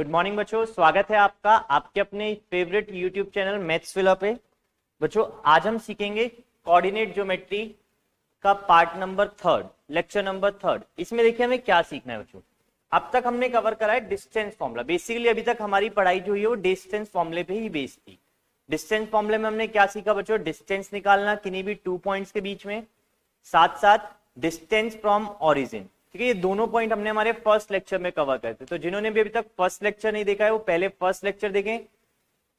Good morning बच्चों, स्वागत है आपका आपके अपने favourite YouTube channel maths villa पे। बच्चों आज हम सीखेंगे कोऑर्डिनेट ज्योमेट्री का पार्ट नंबर 3, लेक्चर नंबर 3। इसमें देखिए हमें क्या सीखना है बच्चों। अब तक हमने कवर करा है डिस्टेंस फॉर्मूला। बेसिकली अभी तक हमारी पढ़ाई जो हुई है वो डिस्टेंस फॉर्मूले पे ही बेस्ड थी। डिस्टेंस फॉर्मूले में हमने क्या सीखा बच्चों? डिस्टेंस निकालना किन्हीं भी 2 पॉइंट्स के बीच में, साथ साथ डिस्टेंस फ्रॉम ओरिजिन। ठीक है, ये दोनों पॉइंट हमने हमारे फर्स्ट लेक्चर में कवर करते। तो जिन्होंने भी अभी तक फर्स्ट लेक्चर नहीं देखा है वो पहले फर्स्ट लेक्चर देखें,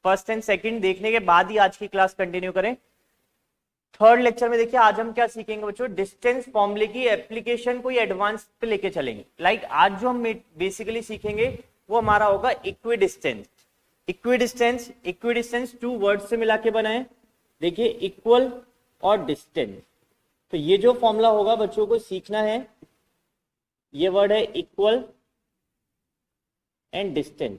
फर्स्ट एंड सेकंड देखने के बाद ही आज की क्लास कंटिन्यू करें। थर्ड लेक्चर में देखिए आज हम क्या सीखेंगे बच्चों, डिस्टेंस फॉर्मूले की एप्लीकेशन को एडवांस पे लेके चलेंगे। लाइक आज जो हम बेसिकली सीखेंगे वो हमारा होगा इक्विडिस्टेंस। इक्विडिस्टेंस 2 वर्ड से मिला के बनाए, देखिए इक्वल और डिस्टेंस। तो ये जो फॉर्मूला होगा बच्चों को सीखना है, ये वर्ड है इक्वल एंड डिस्टेंस।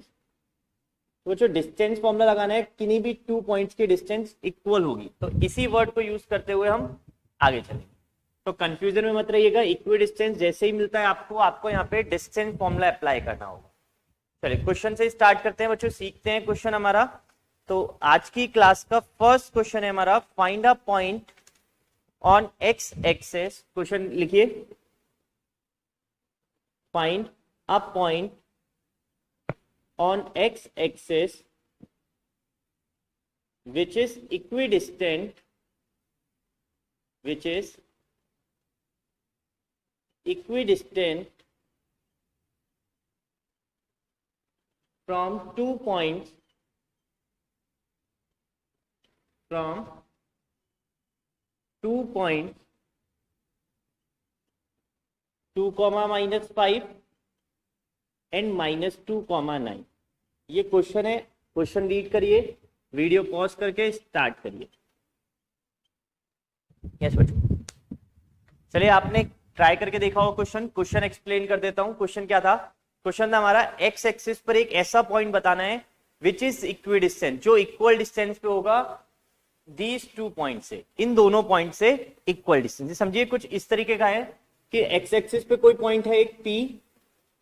तो बच्चों डिस्टेंस फॉर्मूला लगाना है, किन्हीं भी 2 पॉइंट्स की डिस्टेंस इक्वल होगी। तो इसी वर्ड को यूज करते हुए हम आगे चलेंगे। तो कंफ्यूजन में मत रहिएगा, इक्वी डिस्टेंस जैसे ही मिलता है आपको यहाँ पे डिस्टेंस फॉर्मूला अप्लाई करना होगा। चलिए क्वेश्चन से स्टार्ट करते हैं बच्चों, सीखते हैं क्वेश्चन हमारा। तो आज की क्लास का फर्स्ट क्वेश्चन है हमारा, find a point on x axis. Question लिखिए, find a point on x-axis which is equidistant from 2 points from 2 points 2, -5 and -2, 9। ये क्वेश्चन है, क्वेश्चन रीड करिए, वीडियो पॉज करके स्टार्ट करिए। यस बच्चों, चलिए आपने ट्राई करके देखा हो क्वेश्चन एक्सप्लेन कर देता हूं। क्वेश्चन क्या था? क्वेश्चन था हमारा एक्स एक्सिस पर एक ऐसा पॉइंट बताना है विच इज इक्विडिस्टेंट, जो इक्वल डिस्टेंस पे होगा दीज 2 पॉइंट से, इन दोनों पॉइंट से इक्वल डिस्टेंस। समझिए कुछ इस तरीके का है कि एक्स एक्सिस पे कोई पॉइंट है एक P,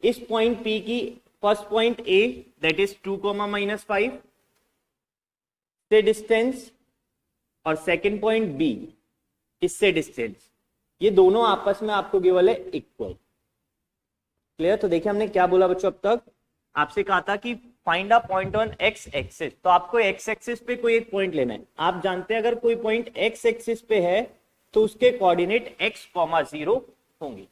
इस पॉइंट P की first point A that is 2, -5 से डिस्टेंस, और सेकंड पॉइंट B इससे डिस्टेंस, ये दोनों आपस में आपको केवल है इक्वल। क्लियर? तो देखिए हमने क्या बोला बच्चों, अब तक आपसे कहा था कि find a point on x axis. तो आपको एक्स एक्सिस पे कोई एक पॉइंट लेना है। आप जानते हैं अगर कोई पॉइंट एक्स एक्सिस पे है तो उसके कोऑर्डिनेट x, 0 होंगे,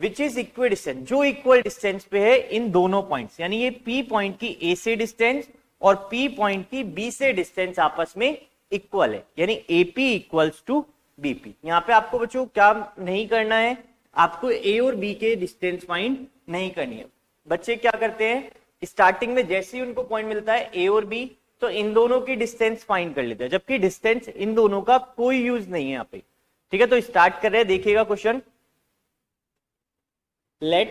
विच इज इक्विडिस्टेंट, जो इक्वल डिस्टेंस पे है इन दोनों पॉइंट्स। यानी ये P पॉइंट की A से डिस्टेंस और P पॉइंट की B से डिस्टेंस आपस में इक्वल है, यानी AP इक्वल्स टू BP। यहाँ पे आपको बच्चों क्या नहीं करना है, आपको A और B के डिस्टेंस फाइंड नहीं करनी है। बच्चे क्या करते हैं, स्टार्टिंग में जैसे ही उनको पॉइंट मिलता है A और B, तो इन दोनों की डिस्टेंस फाइंड कर लेते हैं, जबकि डिस्टेंस इन दोनों का कोई यूज नहीं है यहाँ पे। ठीक है, तो स्टार्ट कर रहे हैं, देखिएगा question. Let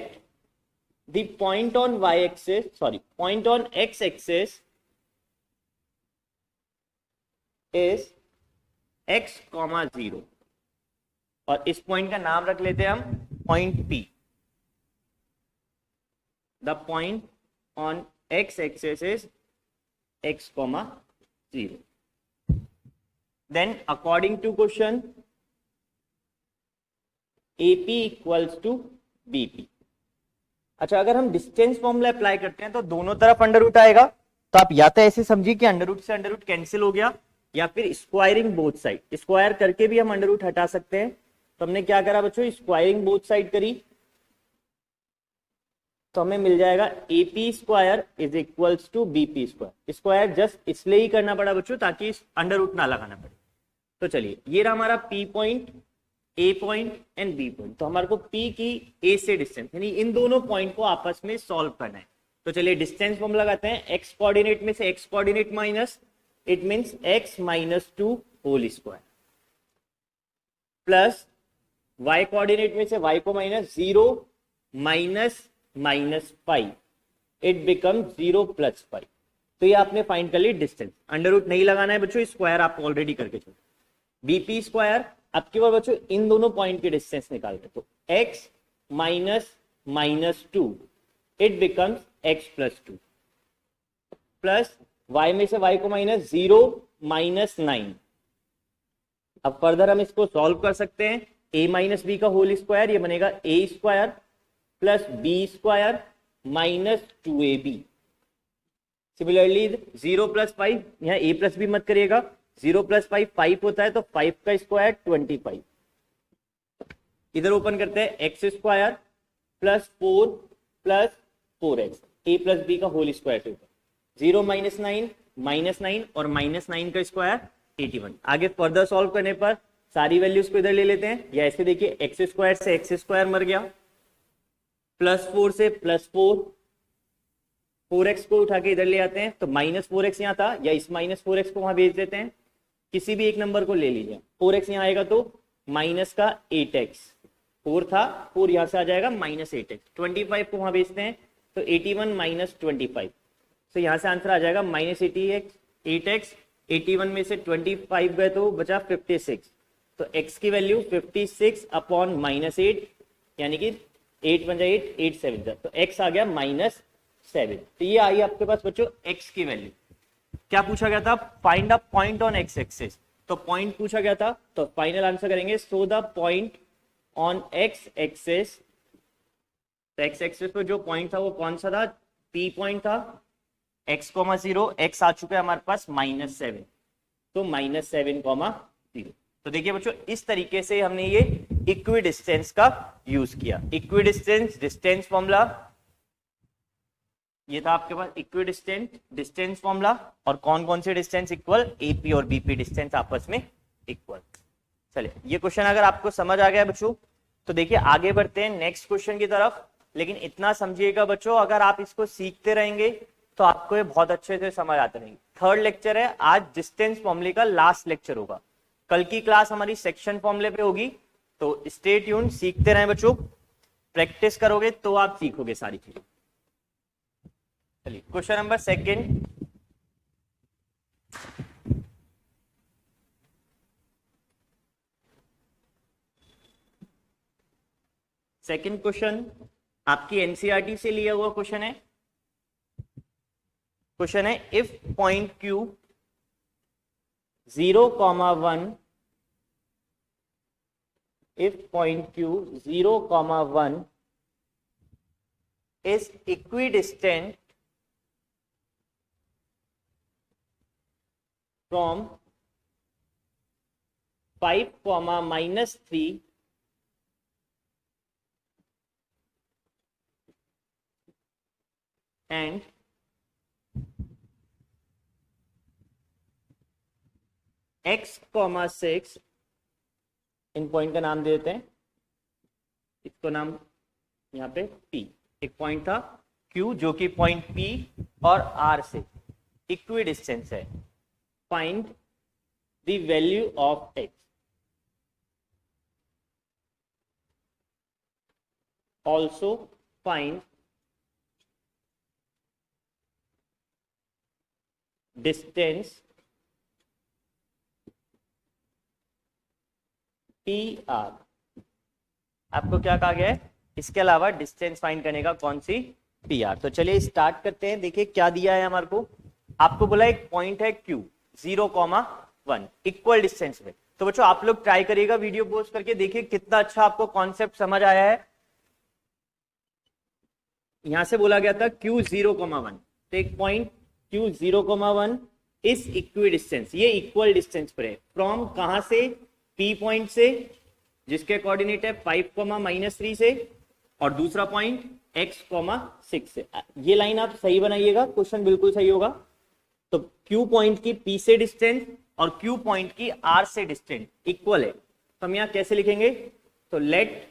the point on point on x axis is x, 0, और इस पॉइंट का नाम रख लेते हैं हम point P। The point on x axis is x, 0. Then according to question, AP equals to BP। अच्छा, अगर हम डिस्टेंस फॉर्मूला अप्लाई करते हैं तो दोनों तरफ अंडर रूट आएगा। तो आप या तो ऐसे समझिए कि अंडर रूट से अंडर रूट कैंसिल हो गया, या फिर स्क्वायरिंग बोथ साइड, स्क्वायर करके भी हम अंडर रूट हटा सकते हैं। तो हमने क्या करा बच्चों, स्क्वायरिंग बोथ साइड करी, तो हमें मिल जाएगा AP square is equals to BP square. Square just इसलिए ही करना पड़ा बच्चों ताकि अंडर रूट ना लगाना पड़े। तो चलिए ये रहा हमारा P point, A point and B point. तो हमारे को P की A से डिस्टेंस, यानी इन दोनों पॉइंट को आपस में सॉल्व करना है। तो चलिए डिस्टेंस फॉर्मूला लगाते हैं। x कोऑर्डिनेट में से x coordinate minus, it means x -2 whole square, plus y coordinate में से y को माइनस, 0 -5, इट बिकम 0 + 5। तो ये आपने फाइंड कर ली डिस्टेंस। अंडर रूट नहीं लगाना है बच्चों, स्क्वायर आप ऑलरेडी करके छोड़ो। BP स्क्वायर अब की बार बच्चों इन दोनों पॉइंट की डिस्टेंस निकाल रहे, तो x - -2 it becomes x + 2। Plus y में से y को माइनस 0 माइनस 9। अब फर्दर हम इसको सॉल्व कर सकते हैं, a माइनस बी का होल स्क्वायर, ये बनेगा a square plus B square minus 2ab। Similarly 0 plus 5, यहाँ a प्लस बी मत करिएगा, 0 प्लस 5 5 होता है, तो 5 का स्क्वायर 25। इधर ओपन करते हैं, x square plus 4 plus 4x, a plus B का whole square to 0 minus 9 minus 9 और माइनस 9 का स्क्वायर 81। आगे फर्दर सॉल्व करने पर सारी वैल्यूज को इधर ले लेते हैं, या ऐसे देखिए एक्स स्क्वायर से एक्स स्क्वायर मर गया, प्लस 4 से प्लस 4, 4x को उठा के इधर ले आते हैं, तो माइनस 4x यहाँ था, या इस माइनस 4x को वहां भेज देते हैं, किसी भी एक नंबर को ले लीजिए। 4x यहाँ आएगा तो माइनस का 8x, 4 था, 4 यहाँ से आ जाएगा माइनस 8x, 25 को वहां भेजते हैं तो 81 माइनस 25, तो यहाँ से आंसर आ जाएगा माइनस 8x। 81 में से 25 गए तो बचा 56, तो x की वैल्यू 56 अपॉन माइनस 8, यानी कि 8 बन जाए 8, 8 7 जा, तो x आ गया माइनस 7। तो ये आई आपके पास बच्चों x की वैल्यू। क्या पूछा गया था? Find a point on x axis, तो पॉइंट पूछा गया था, तो फाइनल आंसर करेंगे so the point on x axis. तो x एक्सिस पर जो पॉइंट था वो कौन सा था? P पॉइंट था, x, 0, x आ चुका है हमारे पास माइनस 7, तो माइनस 7, 0। तो देखिए बच्चों इस तरीके से हमने ये इक्वी डिस्टेंस का यूज किया। इक्वी डिस्टेंस, डिस्टेंस फॉर्मूला ये था आपके पास, इक्वी डिस्टेंस फॉर्मूला, और कौन कौन से डिस्टेंस इक्वल? एपी और बीपी डिस्टेंस आपस में इक्वल। चलिए ये क्वेश्चन अगर आपको समझ आ गया बच्चों, तो देखिए आगे बढ़ते हैं नेक्स्ट क्वेश्चन की तरफ। लेकिन इतना समझिएगा बच्चों, अगर आप इसको सीखते रहेंगे तो आपको ये बहुत अच्छे से समझ आते रहेंगे। थर्ड लेक्चर है आज, डिस्टेंस फॉर्मूले का लास्ट लेक्चर होगा। कल की क्लास हमारी सेक्शन फॉर्मूले पे होगी, तो स्टे ट्यून, सीखते रहें बच्चों, प्रैक्टिस करोगे तो आप सीखोगे सारी चीजें। चलिए question number second, second question आपकी एनसीईआरटी से लिया हुआ क्वेश्चन है। क्वेश्चन है if point Q 0,1, if point Q 0,1 is equidistant from 5, minus 3 and x, 6, in point का नाम दे देते हैं, इसको नाम यहाँ पे P। एक पॉइंट था Q जो कि पॉइंट P और R से इक्वी डिस्टेंस है। Find the value of x, also find distance PR। आपको क्या कहा गया है? इसके अलावा डिस्टेंस फाइंड करने का, कौन सी? PR। तो चलिए स्टार्ट करते हैं। देखिए क्या दिया है हमारे को, आपको बोला एक पॉइंट है Q 0,1 इक्वल डिस्टेंस में। तो बच्चों आप लोग ट्राई करिएगा वीडियो पॉज करके, देखिए कितना अच्छा आपको कॉन्सेप्ट समझ आया है। यहां से बोला गया था Q 0,1, तो एक पॉइंट Q 0,1 इस इक्वी डिस्टेंस, ये इक्वल डिस्टेंस पर है फ्रॉम कहां से? P पॉइंट से, जिसके कोऑर्डिनेट है 5, माइनस 3 से, और दूसरा पॉइंट x, 6 से। ये लाइन आप सही बनाइएगा, क्वेश्चन बिल्कुल सही होगा। तो Q पॉइंट की P से डिस्टेंस और Q पॉइंट की R से डिस्टेंस इक्वल है, तो हम यहां कैसे लिखेंगे? तो let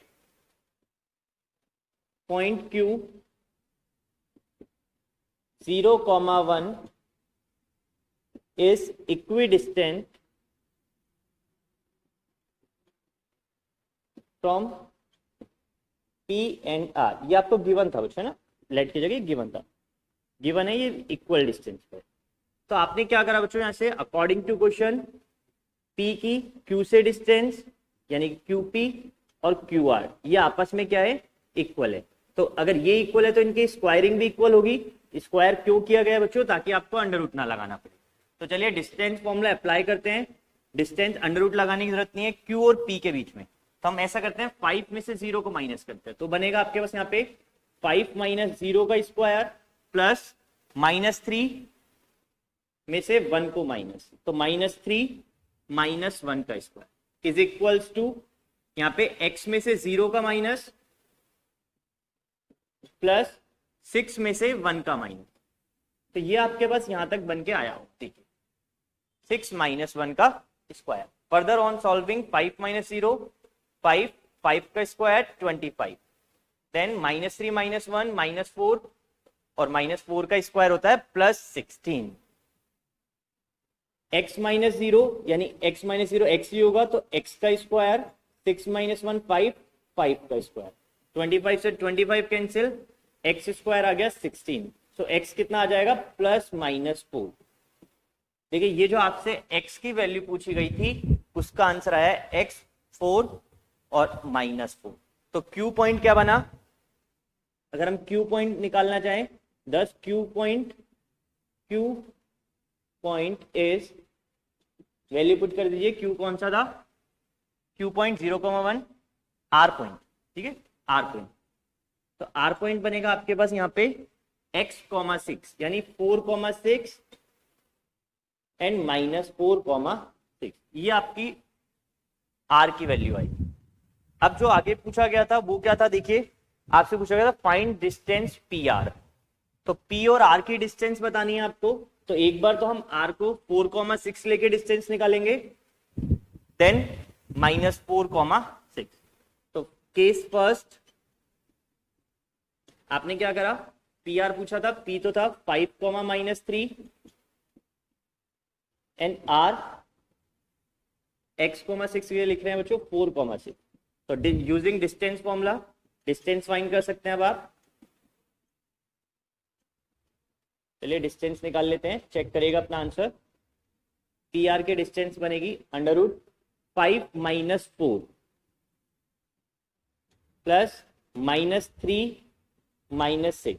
point Q 0,1 is equidistant from P and R। ये आपको गिवन था बच्चा ना, लेट की जगह गिवन था, गिवन है ये इक्वल डिस्टेंस पे। तो आपने क्या करा बच्चों, यहां से अकॉर्डिंग टू क्वेश्चन P की Q से डिस्टेंस यानी QP और QR ये आपस में क्या है? इक्वल है। तो अगर ये इक्वल है तो इनकी स्क्वायरिंग भी इक्वल होगी, स्क्वायर क्यों किया गया बच्चों? ताकि आपको अंडर रूट ना लगाना पड़े। तो चलिए डिस्टेंस फॉर्मूला अप्लाई करते हैं। डिस्टेंस अंडर रूट लगाने की जरूरत नहीं है क्यू और पी के बीच में, तो हम ऐसा करते हैं 5 में से 0 को माइनस करते हैं, तो बनेगा आपके पास यहाँ पे 5 माइनस 0 का स्क्वायर प्लस -3 में से 1 को माइनस, तो -3 माइनस 1 का स्क्वायर इज इक्वल्स टू यहाँ पे x में से 0 का माइनस प्लस 6 में से 1 का माइनस। तो ये आपके पास यहां तक बन के आया हो, देखिए 6 माइनस 1 का square. Further on solving 5 minus 0 5 5 का स्क्वायर 25, देन -3 माइनस 1 -4 और -4 का स्क्वायर होता है +16। x माइनस 0 यानी x माइनस 0 x ही होगा, तो x का स्क्वायर 6 माइनस 1 5 5 का स्क्वायर, 25 से 25 कैंसिल, x स्क्वायर आ गया 16, तो x कितना आ जाएगा +-4। देखिए ये जो आपसे x की वैल्यू पूछी गई थी उसका आंसर आया है x 4 और -4। तो Q पॉइंट क्या बना? अगर हम Q पॉइंट निकालना चाहें, दस Q point is, value put कर दीजिए, Q कौन सा था? Q पॉइंट 0,1 R पॉइंट, ठीक है, R पॉइंट। तो R पॉइंट बनेगा आपके पास यहाँ पे x,6 यानी 4,6 एंड -4,6, ये आपकी R की वैल्यू आई। अब जो आगे पूछा गया था वो क्या था? देखिए आपसे पूछा गया था फाइंड डिस्टेंस PR, तो P और R की डिस्टेंस बतानी है आपको। तो एक बार तो हम R को 4,6 लेके डिस्टेंस निकालेंगे, देन -4,6। तो केस फर्स्ट आपने क्या करा? PR पूछा था, P तो था 5,-3 एंड R x,6 ये लिख रहे हैं बच्चों 4,6। तो using distance formula distance find कर सकते हैं अब आप। चलिए डिस्टेंस निकाल लेते हैं, चेक करेगा अपना आंसर। PR के डिस्टेंस बनेगी √5 - 4 प्लस -3 -6,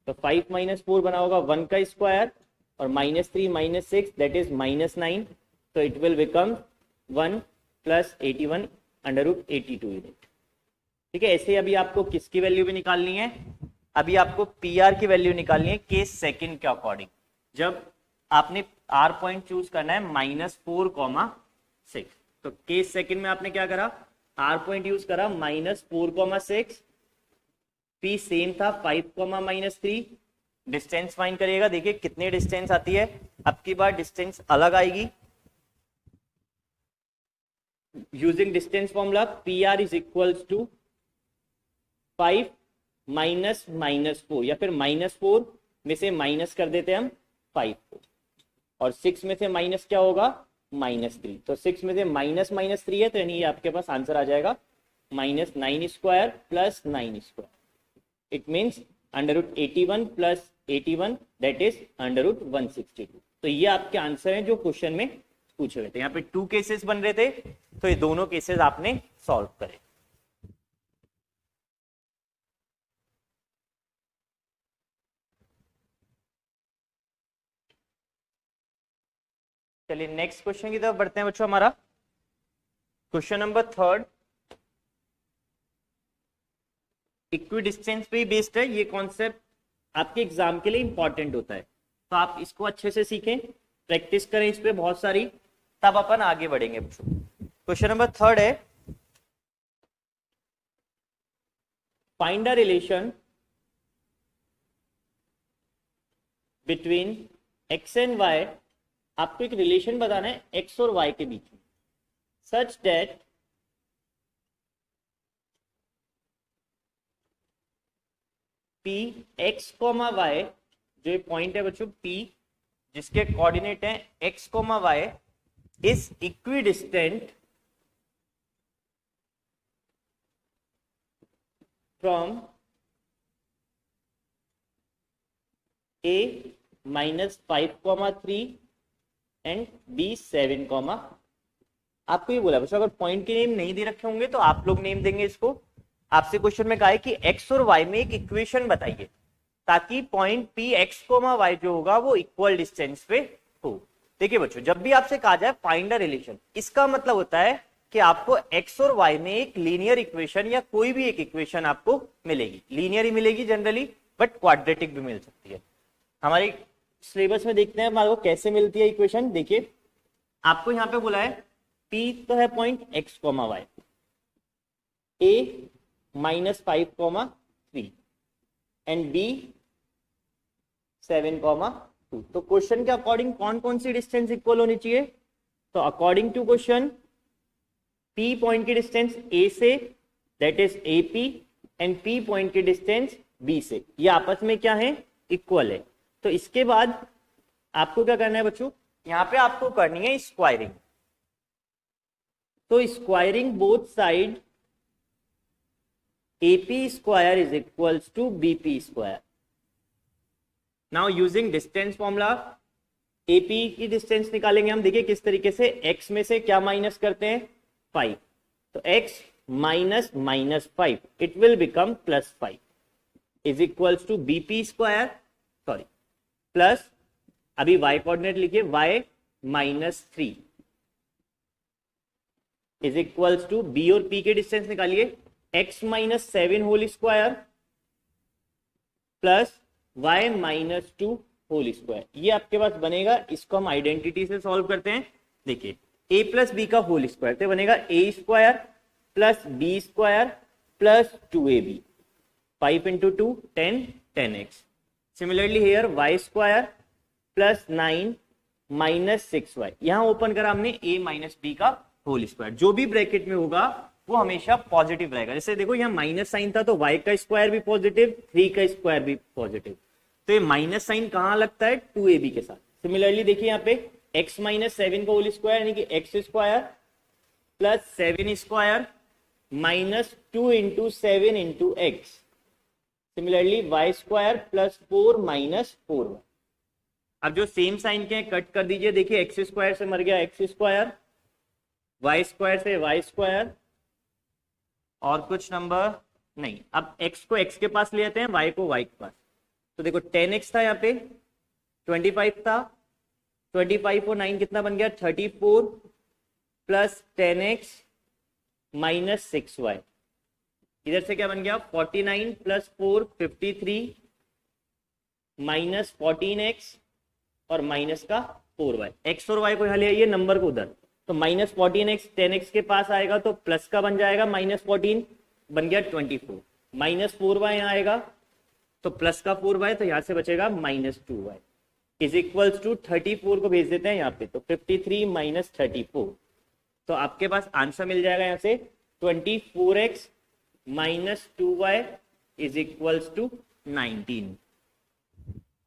तो 5 - 4 बना होगा 1 का स्क्वायर और -3 - 6 दैट इज -9, तो इट विल बिकम 1 + 81 √82 यूनिट। ठीक है, ऐसे अभी आपको किसकी वैल्यू भी निकालनी है? अभी आपको PR की वैल्यू निकालनी है केस सेकंड के अकॉर्डिंग। जब आपने R पॉइंट चूज करना है -4,6, तो केस सेकंड में आपने क्या करा? R पॉइंट यूज करा -4,6, P सेम था 5,-3, डिस्टेंस फाइंड करिएगा। देखिए कितनी डिस्टेंस आती है, अब की बार डिस्टेंस अलग आएगी। Using distance formula PR is equals to 5 -4, या फिर -4 में से माइनस कर देते हैं हम 5 को, और 6 में से माइनस क्या होगा? -3, तो 6 में से -3 है, तो यानी ये आपके पास आंसर आ जाएगा -9² + 9²। It means √81 + 81 that is √162। तो ये आपके आंसर हैं जो क्वेश्चन में पूछे गए थे। यहाँ पे 2 केसेस बन रहे थे, तो ये दोनों केसेस आपने सॉल्व करे। चलिए नेक्स्ट क्वेश्चन की तरफ बढ़ते हैं बच्चों। हमारा क्वेश्चन नंबर 3 इक्विडिस्टेंस पे ही बेस्ड है। ये कॉन्सेप्ट आपके एग्जाम के लिए इंपॉर्टेंट होता है, तो आप इसको अच्छे से सीखें, प्रैक्टिस करें इस पे बहुत सारी, तब अपन आगे बढ़ेंगे बच्चों। क्वेश्चन नंबर 3 है, find a relation between x and y। आपको एक रिलेशन बताना है x और y के बीच में, such that P x, y, जो पॉइंट है बच्चों P जिसके कोऑर्डिनेट है x, y is equidistant from A -5,3 and B 7, आपको ये बोला बच्चों, अगर पॉइंट के नेम नहीं दे रखे होंगे तो आप लोग नेम देंगे इसको। आपसे क्वेश्चन में कहा है कि x और y में एक इक्वेशन बताइए, ताकि point P X comma Y जो होगा वो इक्वल डिस्टेंस पे हो। देखिए बच्चों, जब भी आपसे कहा जाए फाइंड अ रिलेशन, इसका मतलब होता है कि आपको एक्स और वाई में एक लीनियर इक्वेशन या कोई भी एक इक्वेशन आपको मिलेगी। लीनियर ही मिलेगी जनरली, बट क्वाड्रेटिक भी मिल सकती है। हमारे सिलेबस में देखते हैं हमारे को कैसे मिलती है इक्वेशन। देखिए आपको यहां पे बोला है P तो है point X comma Y, A -5, 3 and B 7, 2। तो क्वेश्चन के अकॉर्डिंग कौन कौन सी डिस्टेंस इक्वल होनी चाहिए? तो according to question P point की डिस्टेंस A से, that is AP, and P point की डिस्टेंस B से, ये आपस में क्या है? इक्वल है। तो इसके बाद आपको क्या करना है बच्चों? यहां पे आपको करनी है स्क्वायरिंग। तो squaring both side, AP square is equals to BP square. Now using distance formula AP की डिस्टेंस निकालेंगे हम। देखिए किस तरीके से, x में से क्या माइनस करते हैं? 5। तो x minus -5, it will become +5 is equals to BP square, sorry plus, अभी y कोऑर्डिनेट लिखिए, y -3 is equals to B और P के डिस्टेंस निकालिए, x -7 whole square plus y -2 whole square. ये आपके पास बनेगा। इसको हम आइडेंटिटी से सॉल्व करते हैं। देखिए a प्लस बी का होल स्क्वायर तो बनेगा a square plus b square plus 2ab, 5 × 2 10, 10x। Similarly here y square plus 9 -6y, यहां ओपन करा हमने a माइनस बी का होल स्क्वायर। जो भी ब्रैकेट में होगा वो हमेशा पॉजिटिव रहेगा। जैसे देखो यहाँ माइनस साइन था तो y का स्क्वायर भी पॉजिटिव, 3 का स्क्वायर भी पॉजिटिव, तो ये माइनस साइन कहां लगता है? 2ab के साथ। सिमिलरली देखिए यहाँ पे x -7 का होल स्क्वायर यानी कि x square plus 7 square -2 × 7 × x। Similarly y square plus 4 -4y। अब जो सेम साइन के कट कर दीजिए। देखिए x स्क्वायर से मर गया x स्क्वायर, y स्क्वायर से y स्क्वायर, और कुछ नंबर नहीं। अब x को x के पास ले आते हैं, y को y के पास। तो देखो 10x था यहाँ पे, 25 था, 25 और 9 कितना बन गया? 34 प्लस 10x -6y। इधर से क्या बन गया? 49 प्लस 4 53 -14x और माइनस का 4y। x और y को यहाँ ले आइए, नंबर को उधर। तो -14x 10x के पास आएगा तो प्लस का बन जाएगा, -14 बन गया 24, -4y यहाँ आएगा तो प्लस का 4y, तो यहाँ से बचेगा -2y इज इक्वल्स टू 34 को भेज देते हैं यहाँ पे, तो 53 - 34। तो आपके पास आंसर मिल जाएगा यहाँ से 24x - 2y is equals to 19।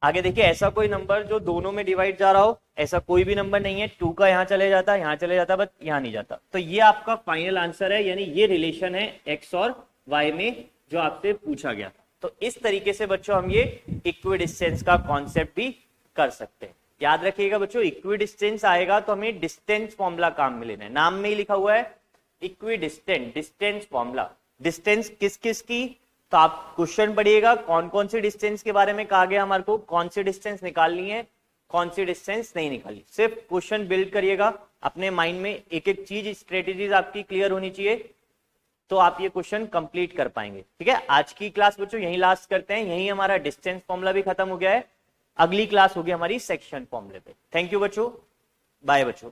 आगे देखिए ऐसा कोई नंबर जो दोनों में डिवाइड जा रहा हो, ऐसा कोई भी नंबर नहीं है। 2 का यहाँ चले जाता, यहाँ चले जाता, बट यहाँ नहीं जाता। तो ये आपका फाइनल आंसर है, यानी ये रिलेशन है x और y में जो आपसे पूछा गया। तो इस तरीके से बच्चों हम ये इक्विडिस्टेंस का कॉन्सेप्ट भी कर सकते हैं। याद रखिएगा बच्चों, इक्विडिस्टेंस आएगा तो हमें डिस्टेंस फॉर्मूला काम में लेना है। नाम में ही लिखा हुआ है इक्विडिस्टेंस, डिस्टेंस फॉर्मूला। डिस्टेंस किस किस की? तो आप क्वेश्चन पढ़िएगा कौन कौन सी डिस्टेंस के बारे में कहा गया हमारे को, कौन सी डिस्टेंस निकालनी है, कौन सी डिस्टेंस नहीं निकाली। सिर्फ क्वेश्चन बिल्ड करिएगा अपने माइंड में, एक एक चीज, स्ट्रेटेजीज आपकी क्लियर होनी चाहिए, तो आप ये क्वेश्चन कंप्लीट कर पाएंगे। ठीक है, आज की क्लास बच्चों यहीं लास्ट करते हैं। यहीं हमारा डिस्टेंस फॉर्मूला भी खत्म हो गया है। अगली क्लास होगी हमारी सेक्शन फॉर्मूले पे। थैंक यू बच्चों, बाय बच्चों।